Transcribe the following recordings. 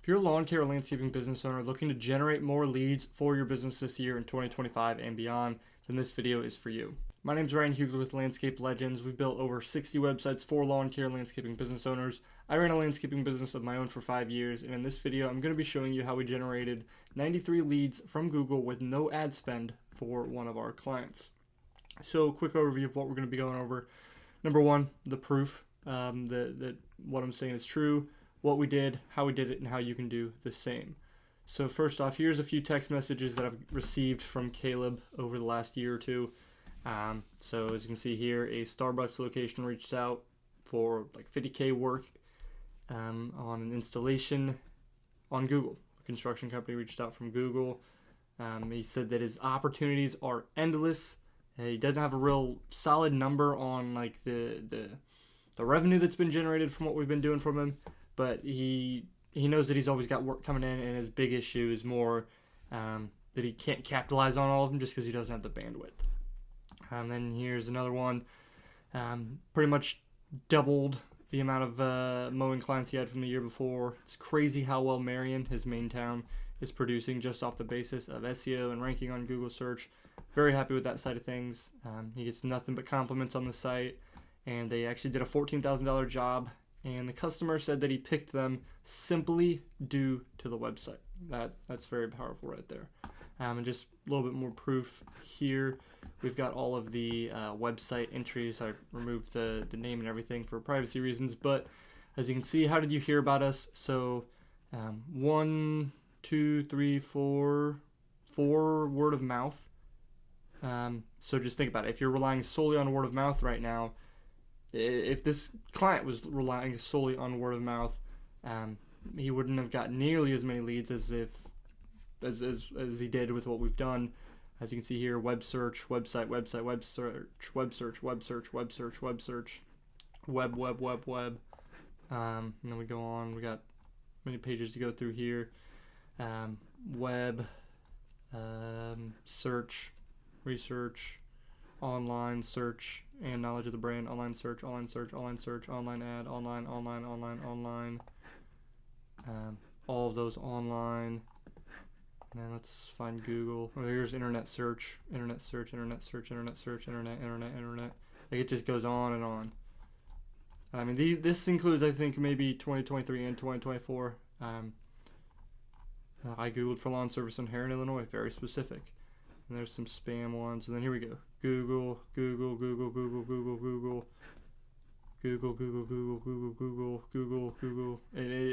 If you're a lawn care or landscaping business owner looking to generate more leads for your business this year in 2025 and beyond, then this video is for you. My name is Ryan Hugler with Landscape Legends. We've built over 60 websites for lawn care and landscaping business owners. I ran a landscaping business of my own for 5 years, and in this video, I'm going to be showing you how we generated 93 leads from Google with no ad spend for one of our clients. So, quick overview of what we're going to be going over. Number one, the proof that what I'm saying is true, what we did, how we did it, and how you can do the same. So first off, here's a few text messages that I've received from Caleb over the last year or two. So as you can see here, a Starbucks location reached out for like $50K work on an installation on Google. A construction company reached out from Google. He said that his opportunities are endless. He doesn't have a real solid number on like the revenue that's been generated from what we've been doing from him, but he knows that he's always got work coming in, and his big issue is more that he can't capitalize on all of them just because he doesn't have the bandwidth. Then here's another one, pretty much doubled the amount of mowing clients he had from the year before. It's crazy how well Marion, his main town, is producing just off the basis of SEO and ranking on Google search. Very happy with that side of things. He gets nothing but compliments on the site, and they actually did a $14,000 job, and the customer said that he picked them simply due to the website. That's very powerful right there. And just a little bit more proof here. We've got all of the website entries. I removed the name and everything for privacy reasons, but as you can see, how did you hear about us? So 1, 2, 3, 4 word of mouth. So just think about it. If you're relying solely on word of mouth right now, if this client was relying solely on word of mouth, he wouldn't have got nearly as many leads as he did with what we've done. As you can see here, web search, website, website, web search, web search, web search, web search, web search, web. And then we go on. We got many pages to go through here. Web, search, research, online search, and knowledge of the brand, online search, online search, online search, online ad, online, all of those online. And then let's find Google. Oh, here's internet search. Like it just goes on and on. I mean, this includes, I think, maybe 2023 and 2024. I Googled for lawn service in Heron, Illinois, very specific. And there's some spam ones. And then here we go. Google. It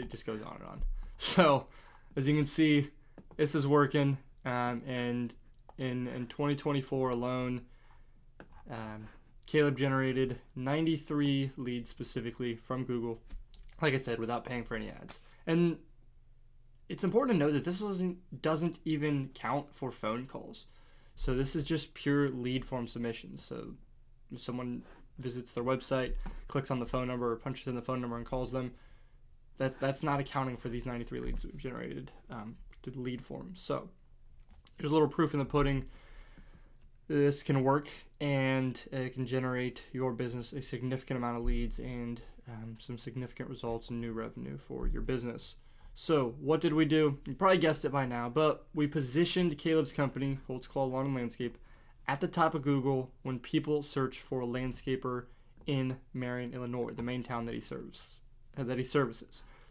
just goes on and on. So, as you can see, this is working. And in 2024 alone, Caleb generated 93 leads specifically from Google, like I said, without paying for any ads. And it's important to note that this doesn't even count for phone calls. So this is just pure lead form submissions. So if someone visits their website, clicks on the phone number, or punches in the phone number and calls them, that's not accounting for these 93 leads that we've generated through the lead form. So there's a little proof in the pudding. This can work, and it can generate your business a significant amount of leads and some significant results in new revenue for your business. So what did we do? You probably guessed it by now, but we positioned Caleb's company, Holtzclaw Lawn and Landscape, at the top of Google when people search for a landscaper in Marion, Illinois, the main town that he services.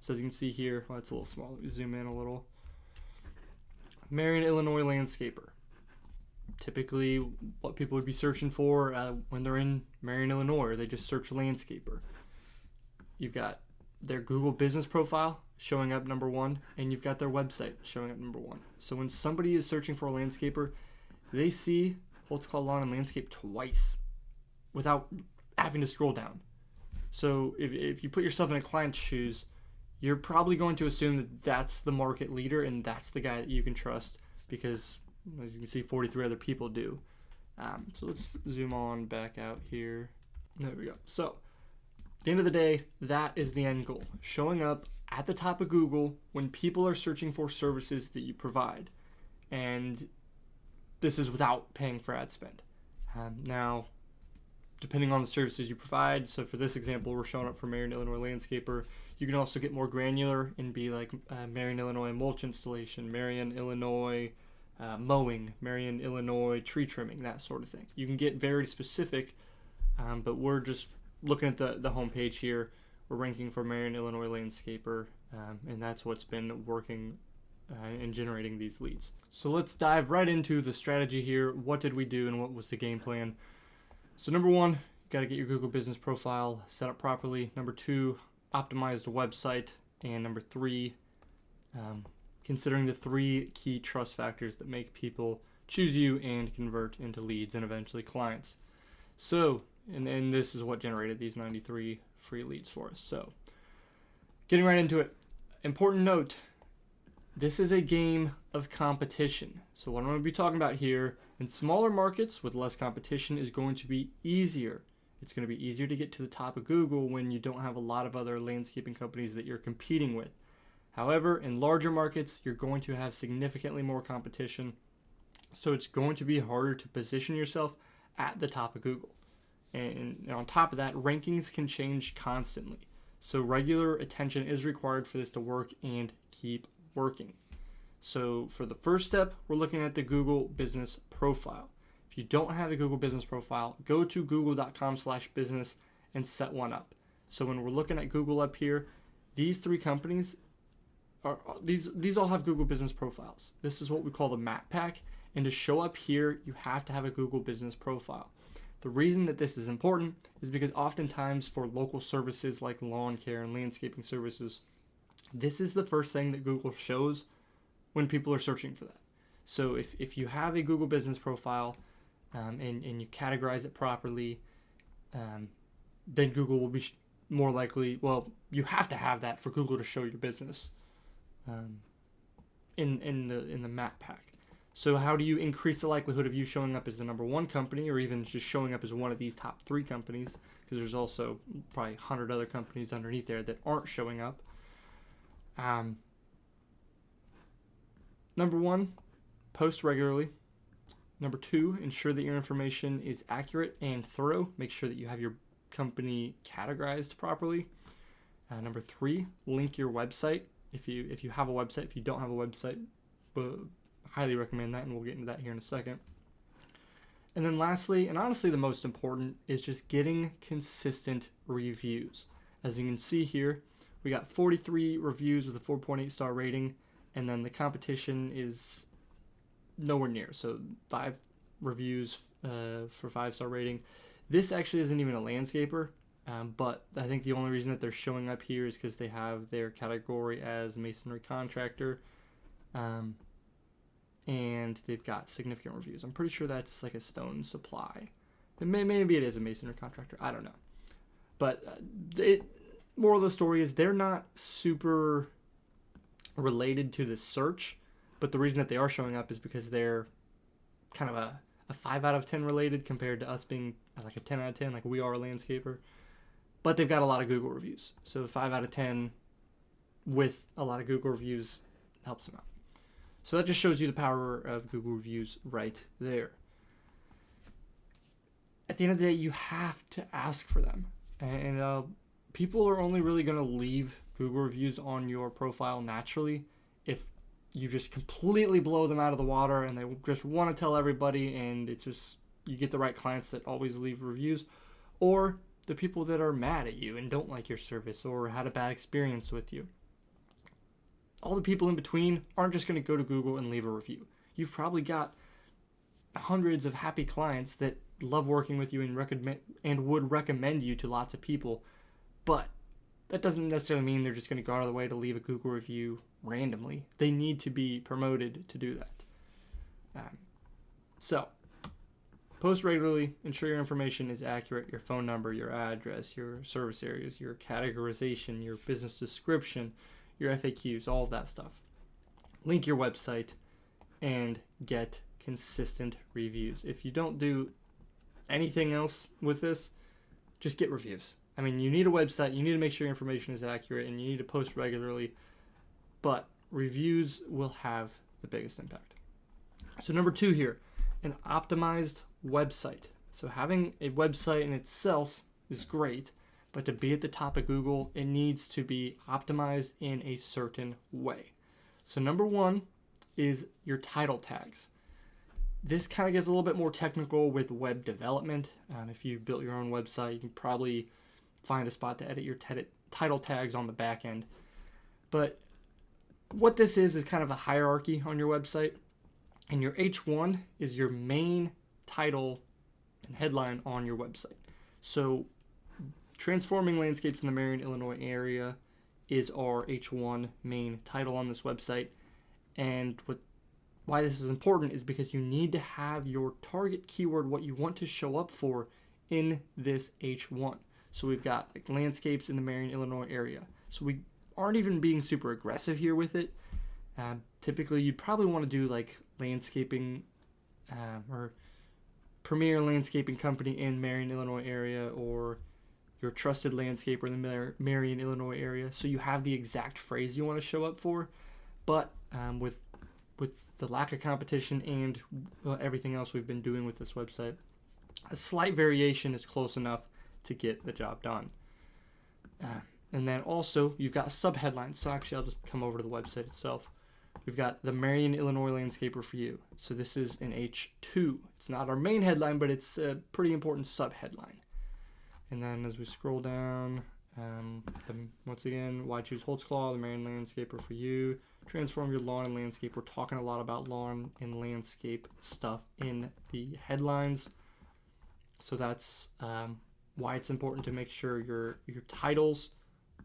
So as you can see here, well, it's a little small. Let me zoom in a little. Marion, Illinois landscaper. Typically, what people would be searching for when they're in Marion, Illinois, or they just search landscaper. You've got their Google business profile showing up number one, and you've got their website showing up number one. So when somebody is searching for a landscaper, they see Holtzclaw Lawn and Landscape twice without having to scroll down. So if you put yourself in a client's shoes, you're probably going to assume that that's the market leader and that's the guy that you can trust, because as you can see, 43 other people do. So let's zoom on back out here. There we go. So at the end of the day, that is the end goal. Showing up at the top of Google when people are searching for services that you provide. And this is without paying for ad spend. Now, depending on the services you provide, so for this example, we're showing up for Marion, Illinois landscaper. You can also get more granular and be like Marion, Illinois mulch installation, Marion, Illinois mowing, Marion, Illinois tree trimming, that sort of thing. You can get very specific, but we're just looking at the homepage here. We're ranking for Marion, Illinois landscaper, and that's what's been working and generating these leads. So let's dive right into the strategy here. What did we do and what was the game plan? So number one, you got to get your Google business profile set up properly. Number two, optimize the website. And number three, considering the 3 key trust factors that make people choose you and convert into leads and eventually clients. So, and this is what generated these 93 free leads for us. So, getting right into it. Important note, this is a game of competition. So what I'm going to be talking about here, in smaller markets with less competition, is going to be easier. It's going to be easier to get to the top of Google when you don't have a lot of other landscaping companies that you're competing with. However, in larger markets, you're going to have significantly more competition. So it's going to be harder to position yourself at the top of Google. And on top of that, rankings can change constantly. So regular attention is required for this to work and keep working. So for the first step, we're looking at the Google business profile. If you don't have a Google business profile, go to google.com/business and set one up. So when we're looking at Google up here, these 3 companies these all have Google business profiles. This is what we call the map pack, and to show up here, you have to have a Google business profile. The reason that this is important is because oftentimes for local services like lawn care and landscaping services, this is the first thing that Google shows when people are searching for that. So if you have a Google business profile and you categorize it properly, then Google will be more likely, well, you have to have that for Google to show your business in the map pack. So how do you increase the likelihood of you showing up as the number 1 company, or even just showing up as one of these top 3 companies? Because there's also probably 100 other companies underneath there that aren't showing up. Number 1, post regularly. Number 2, ensure that your information is accurate and thorough. Make sure that you have your company categorized properly. Number 3, link your website. If you have a website, if you don't have a website, highly recommend that, and we'll get into that here in a second. And then lastly, and honestly the most important, is just getting consistent reviews. As you can see here, we got 43 reviews with a 4.8 star rating, and then the competition is nowhere near. So 5 reviews for 5-star rating. This actually isn't even a landscaper, but I think the only reason that they're showing up here is because they have their category as masonry contractor, and they've got significant reviews. I'm pretty sure that's like a stone supply. Maybe it is a masonry contractor. I don't know. But moral of the story is they're not super related to the search, but the reason that they are showing up is because they're kind of a 5 out of 10 related compared to us being like a 10 out of 10, like we are a landscaper. But they've got a lot of Google reviews. So 5 out of 10 with a lot of Google reviews helps them out. So that just shows you the power of Google reviews right there. At the end of the day, you have to ask for them. And people are only really going to leave Google reviews on your profile naturally if you just completely blow them out of the water and they just want to tell everybody, and it's just, you get the right clients that always leave reviews, or the people that are mad at you and don't like your service or had a bad experience with you. All the people in between aren't just going to go to Google and leave a review. You've probably got hundreds of happy clients that love working with you and would recommend you to lots of people, but that doesn't necessarily mean they're just going to go out of the way to leave a Google review randomly. They need to be promoted to do that. So, post regularly, ensure your information is accurate, your phone number, your address, your service areas, your categorization, your business description, your FAQs, all of that stuff. Link your website and get consistent reviews. If you don't do anything else with this, just get reviews. I mean, you need a website, you need to make sure your information is accurate, and you need to post regularly, but reviews will have the biggest impact. So number 2 here, an optimized website. So having a website in itself is great, but to be at the top of Google, it needs to be optimized in a certain way. So number one is your title tags. This kind of gets a little bit more technical with web development. If you built your own website, you can probably find a spot to edit your title tags on the back end. But what this is kind of a hierarchy on your website. And your H1 is your main title and headline on your website. So Transforming Landscapes in the Marion, Illinois area is our H1 main title on this website. And why this is important is because you need to have your target keyword, what you want to show up for, in this H1. So we've got like landscapes in the Marion, Illinois area. So we aren't even being super aggressive here with it. Typically, you'd probably want to do like landscaping or premier landscaping company in Marion, Illinois area, or your trusted landscaper in the Marion, Illinois area. So you have the exact phrase you want to show up for. But with the lack of competition and everything else we've been doing with this website, a slight variation is close enough to get the job done. And then also, you've got subheadlines. So actually, I'll just come over to the website itself. We've got the Marion, Illinois landscaper for you. So this is an H2. It's not our main headline, but it's a pretty important subheadline. And then as we scroll down, once again, why choose Holtzclaw, the Marion landscaper for you. Transform your lawn and landscape. We're talking a lot about lawn and landscape stuff in the headlines. So that's why it's important to make sure your titles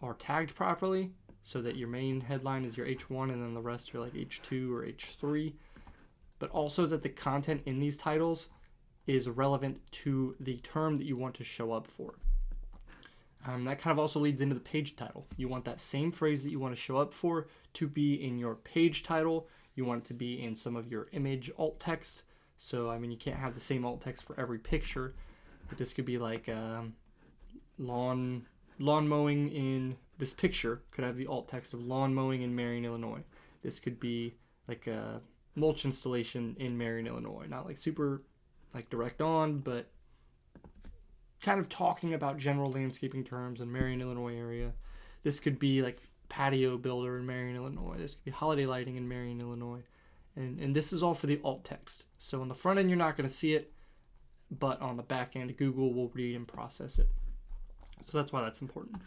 are tagged properly, so that your main headline is your H1 and then the rest are like H2 or H3. But also that the content in these titles is relevant to the term that you want to show up for. That kind of also leads into the page title. You want that same phrase that you want to show up for to be in your page title. You want it to be in some of your image alt text. So, you can't have the same alt text for every picture, but this could be like lawn mowing in this picture could have the alt text of lawn mowing in Marion, Illinois. This could be like a mulch installation in Marion, Illinois. Not like super like direct on, but kind of talking about general landscaping terms in Marion, Illinois area. This could be like patio builder in Marion, Illinois. This could be holiday lighting in Marion, Illinois. And this is all for the alt text. So on the front end, you're not going to see it, but on the back end, Google will read and process it. So that's why that's important.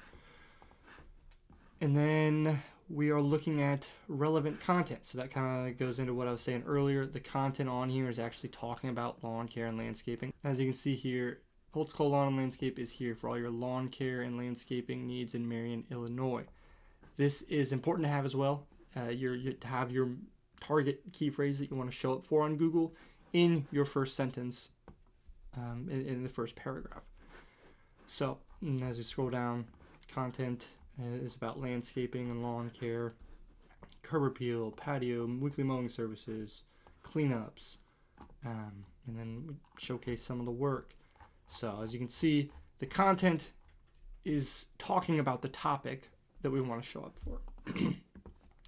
And then we are looking at relevant content. So that kind of goes into what I was saying earlier. The content on here is actually talking about lawn care and landscaping. As you can see here, Holtzclaw Lawn and Landscape is here for all your lawn care and landscaping needs in Marion, Illinois. This is important to have as well. To have your target key phrase that you want to show up for on Google in your first sentence, in the first paragraph. So as you scroll down, content is about landscaping and lawn care, curb appeal, patio, weekly mowing services, cleanups, and then we showcase some of the work. So as you can see, the content is talking about the topic that we want to show up for.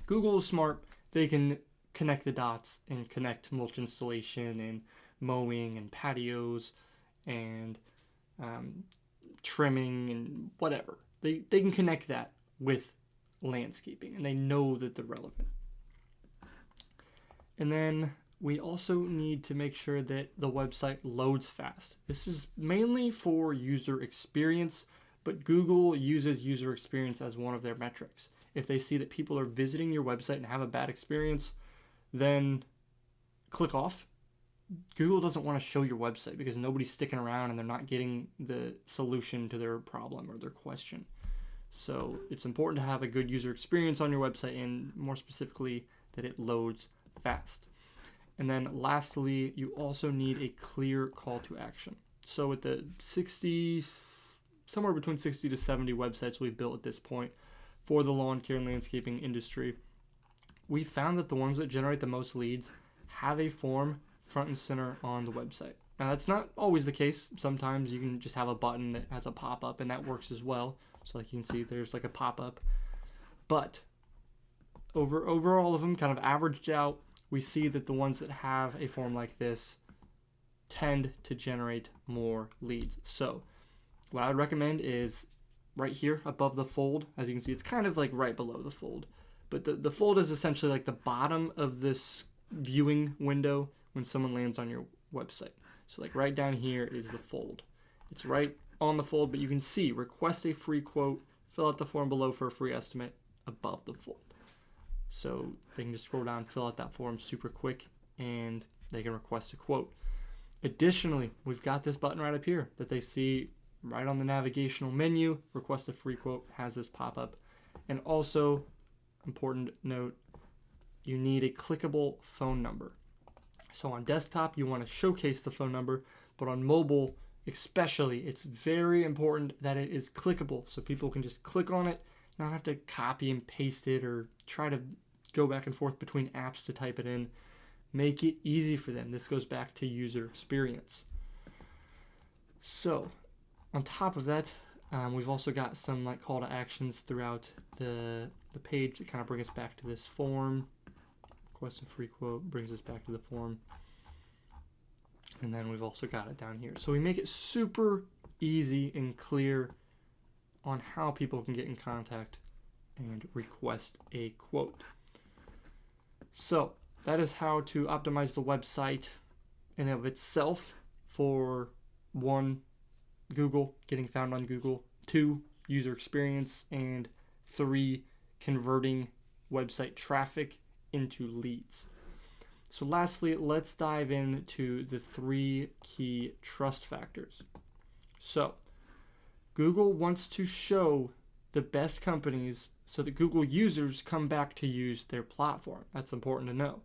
Google is smart. They can connect the dots and connect mulch installation and mowing and patios and trimming and whatever. They can connect that with landscaping, and they know that they're relevant. And then we also need to make sure that the website loads fast. This is mainly for user experience, but Google uses user experience as one of their metrics. If they see that people are visiting your website and have a bad experience, then click off. Google doesn't want to show your website because nobody's sticking around and they're not getting the solution to their problem or their question. So it's important to have a good user experience on your website, and more specifically that it loads fast. And then lastly, you also need a clear call to action. So with the somewhere between 60 to 70 websites we've built at this point for the lawn care and landscaping industry, we found that the ones that generate the most leads have a form front and center on the website. Now that's not always the case. Sometimes you can just have a button that has a pop-up, and that works as well. So like you can see, there's like a pop-up. But over all of them, kind of averaged out, we see that the ones that have a form like this tend to generate more leads. So what I would recommend is right here above the fold. As you can see, it's kind of like right below the fold. But the fold is essentially like the bottom of this viewing window when someone lands on your website. So like right down here is the fold. It's right on the fold, but you can see request a free quote, fill out the form below for a free estimate above the fold. So they can just scroll down, fill out that form super quick, and they can request a quote. Additionally, we've got this button right up here that they see right on the navigational menu. Request a free quote has this pop up. And also, important note, you need a clickable phone number. So on desktop, you want to showcase the phone number, but on mobile especially, it's very important that it is clickable so people can just click on it, not have to copy and paste it or try to go back and forth between apps to type it in. Make it easy for them. This goes back to user experience. So on top of that, we've also got some like call to actions throughout the page that kind of bring us back to this form. Request a free quote brings us back to the form. And then we've also got it down here. So we make it super easy and clear on how people can get in contact and request a quote. So that is how to optimize the website in and of itself for 1, Google, getting found on Google, 2, user experience, and 3, converting website traffic into leads. So lastly, let's dive into the 3 key trust factors. So Google wants to show the best companies so that Google users come back to use their platform. That's important to know.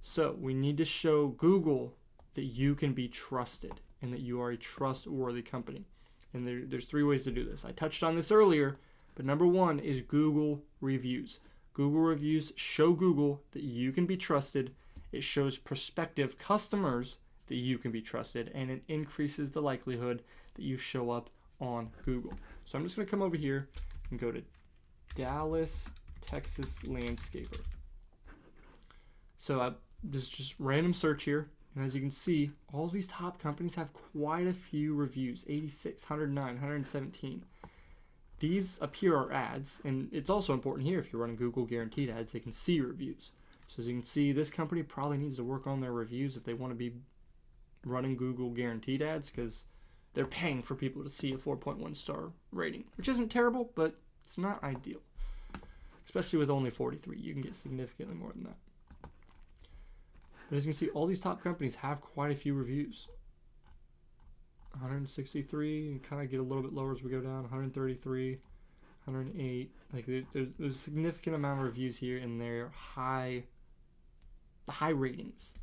So we need to show Google that you can be trusted and that you are a trustworthy company. And there's 3 ways to do this. I touched on this earlier, but number 1 is Google reviews. Google reviews show Google that you can be trusted. It shows prospective customers that you can be trusted, and it increases the likelihood that you show up on Google. So I'm just going to come over here and go to Dallas, Texas Landscaper. So there's just random search here, and as you can see, all of these top companies have quite a few reviews, 86, 109, 117. These appear are ads, and it's also important here if you're running Google guaranteed ads, they can see reviews. So as you can see, this company probably needs to work on their reviews if they want to be running Google guaranteed ads, because they're paying for people to see a 4.1 star rating, which isn't terrible, but it's not ideal. Especially with only 43, you can get significantly more than that. But as you can see, all these top companies have quite a few reviews. 163, and kind of get a little bit lower as we go down. 133, 108. Like there's a significant amount of reviews here, and they're high ratings.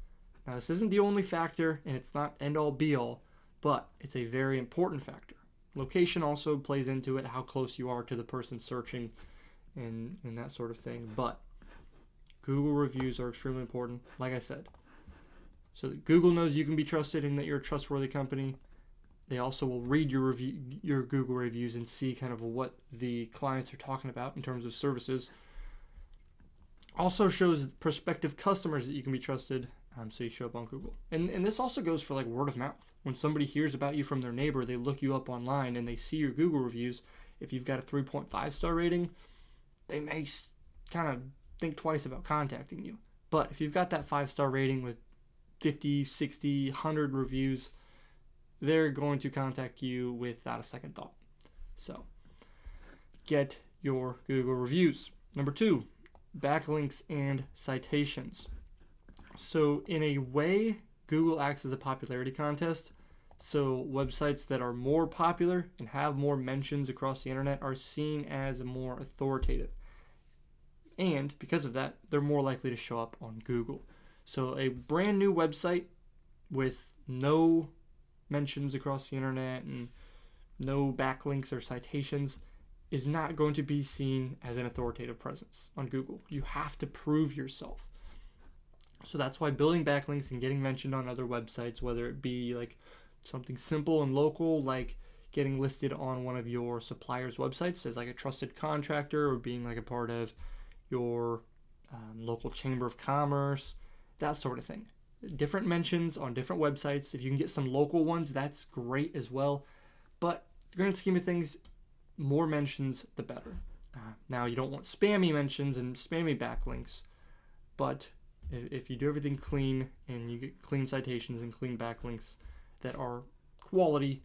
Now this isn't the only factor, and it's not end all be all, but it's a very important factor. Location also plays into it, how close you are to the person searching, and that sort of thing. But Google reviews are extremely important, like I said, so that Google knows you can be trusted and that you're a trustworthy company. They also will read your Google reviews and see kind of what the clients are talking about in terms of services. Also shows prospective customers that you can be trusted, so you show up on Google. And this also goes for like word of mouth. When somebody hears about you from their neighbor, they look you up online and they see your Google reviews. If you've got a 3.5 star rating, they may kind of think twice about contacting you. But if you've got that 5-star rating with 50, 60, 100 reviews, they're going to contact you without a second thought. So get your Google reviews. Number 2, backlinks and citations. So in a way, Google acts as a popularity contest. So websites that are more popular and have more mentions across the internet are seen as more authoritative. And because of that, they're more likely to show up on Google. So a brand new website with no mentions across the internet and no backlinks or citations is not going to be seen as an authoritative presence on Google. You have to prove yourself. So that's why building backlinks and getting mentioned on other websites, whether it be like something simple and local, like getting listed on one of your supplier's websites as like a trusted contractor, or being like a part of your local chamber of commerce, that sort of thing. Different mentions on different websites. If you can get some local ones, that's great as well. But in the grand scheme of things, more mentions, the better. Now, you don't want spammy mentions and spammy backlinks, but if you do everything clean and you get clean citations and clean backlinks that are quality,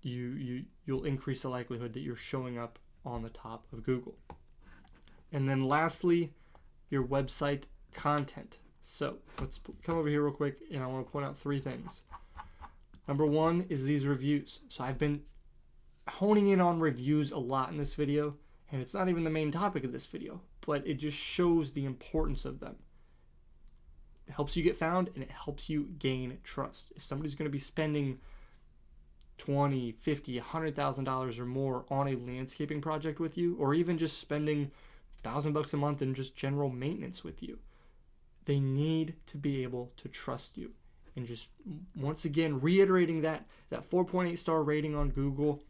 you'll increase the likelihood that you're showing up on the top of Google. And then lastly, your website content. So let's come over here real quick, and I want to point out 3 things. Number 1 is these reviews. So I've been honing in on reviews a lot in this video, and it's not even the main topic of this video, but it just shows the importance of them. It helps you get found, and it helps you gain trust. If somebody's going to be spending $20, $50, $100,000 or more on a landscaping project with you, or even just spending $1,000 a month in just general maintenance with you, they need to be able to trust you. And just once again, reiterating that 4.8 star rating on Google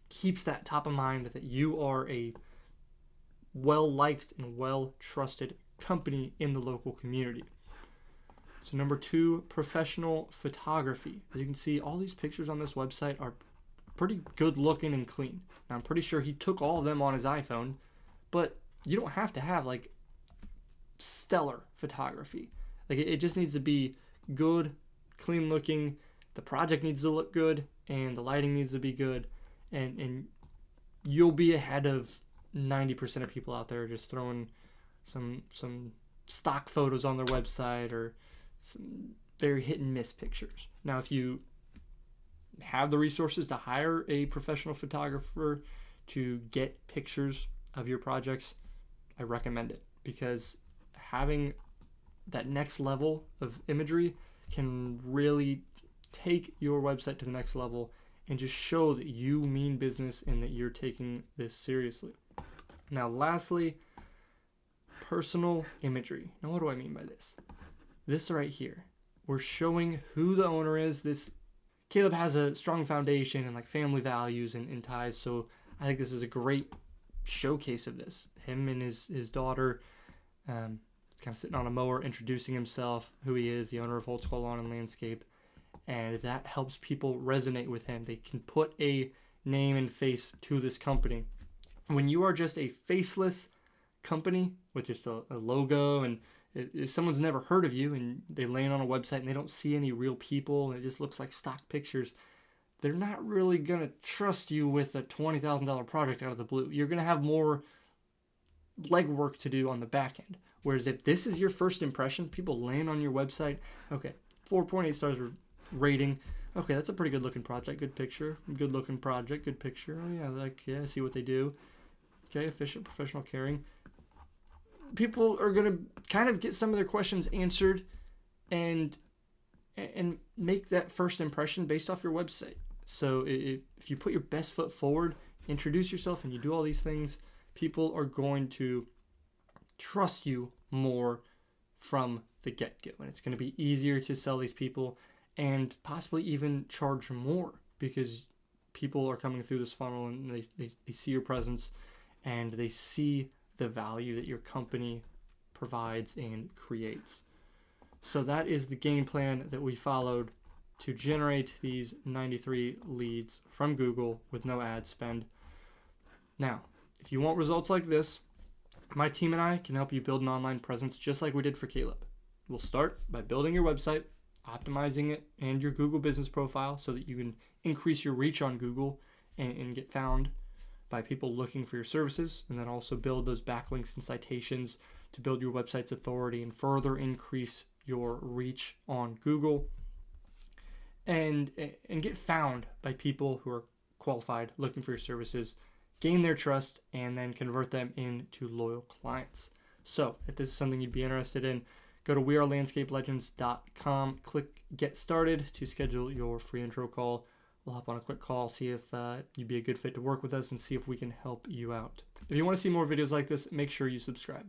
keeps that top of mind, that you are a well-liked and well-trusted company in the local community. So number 2, professional photography. As you can see, all these pictures on this website are pretty good looking and clean. Now, I'm pretty sure he took all of them on his iPhone, but you don't have to have like stellar photography. Like it just needs to be good, clean looking. The project needs to look good, and the lighting needs to be good, and you'll be ahead of 90% of people out there just throwing some stock photos on their website or some very hit and miss pictures. Now, if you have the resources to hire a professional photographer to get pictures of your projects, I recommend it, because having that next level of imagery can really take your website to the next level and just show that you mean business and that you're taking this seriously. Now, lastly, personal imagery. Now, what do I mean by this? This right here, we're showing who the owner is. Caleb has a strong foundation and like family values and ties, so I think this is a great showcase of this. Him and his daughter kind of sitting on a mower, introducing himself, who he is, the owner of Holtzclaw Lawn and Landscape, and that helps people resonate with him. They can put a name and face to this company. When you are just a faceless company with just a logo, and if someone's never heard of you and they land on a website and they don't see any real people and it just looks like stock pictures, they're not really going to trust you with a $20,000 project out of the blue. You're going to have more legwork to do on the back end. Whereas if this is your first impression, people land on your website, okay, 4.8 stars rating, okay, that's a pretty good looking project, good picture, good looking project, good picture, oh yeah, I see what they do, okay, efficient, professional, caring. People are going to kind of get some of their questions answered and make that first impression based off your website. So if you put your best foot forward, introduce yourself, and you do all these things, people are going to trust you more from the get-go. And it's going to be easier to sell these people and possibly even charge more, because people are coming through this funnel and they see your presence and they see the value that your company provides and creates. So that is the game plan that we followed to generate these 93 leads from Google with no ad spend. Now, if you want results like this, my team and I can help you build an online presence just like we did for Caleb. We'll start by building your website, optimizing it, and your Google business profile so that you can increase your reach on Google and get found by people looking for your services, and then also build those backlinks and citations to build your website's authority and further increase your reach on Google, and get found by people who are qualified, looking for your services, gain their trust, and then convert them into loyal clients. So if this is something you'd be interested in, go to wearelandscapelegends.com, click Get Started to schedule your free intro call. We'll hop on a quick call, see if you'd be a good fit to work with us, and see if we can help you out. If you want to see more videos like this, make sure you subscribe.